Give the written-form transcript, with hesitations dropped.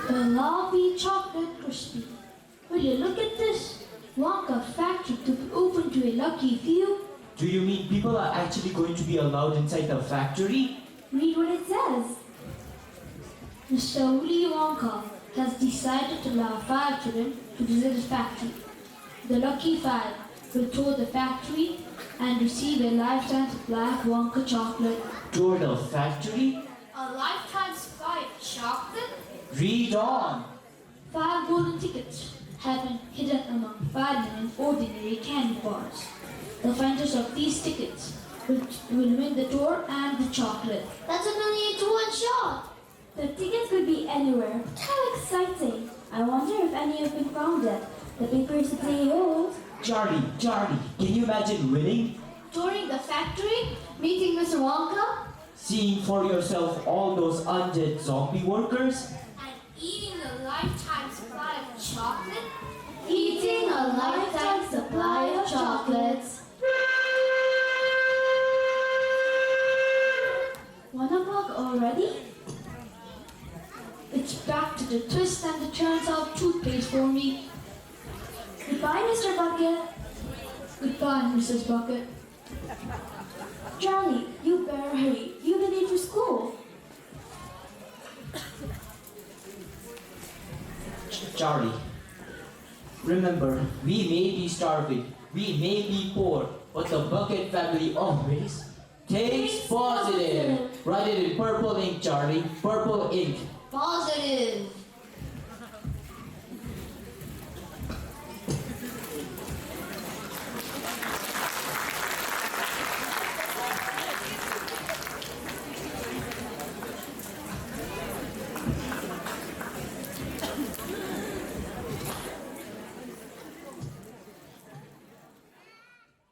A lovely chocolate crispy. Will you look at this? Wonka factory to be open to a lucky few. Do you mean people are actually going to be allowed inside the factory? Read what it says. Mr. Willy Wonka has decided to allow 5 children to visit his factory. The lucky 5 will tour the factory and receive a lifetime supply of Wonka chocolate. Tour the factory? A lifetime supply of chocolate? Read on! 5 golden tickets have been hidden among 5 million ordinary candy bars. The finders of these tickets will win the tour and the chocolate. That's a million to one shot. The tickets could be anywhere. How exciting! I wonder if any have been found yet. The paper is a day old. Charlie, can you imagine winning? Touring the factory, meeting Mr. Wonka, Seeing for yourself all those undead zombie workers? and eating a lifetime supply of chocolate. Eating a lifetime supply of chocolates. 1 o'clock already? It's back to the twist and the turns of toothpaste for me. Goodbye, Mr. Bucket. Goodbye, Mrs. Bucket. Charlie, you better hurry. You'll be late for school. Charlie, remember, we may be starving, we may be poor, but the Bucket family always takes positive. Write it in purple ink, Charlie. Purple ink. Positive.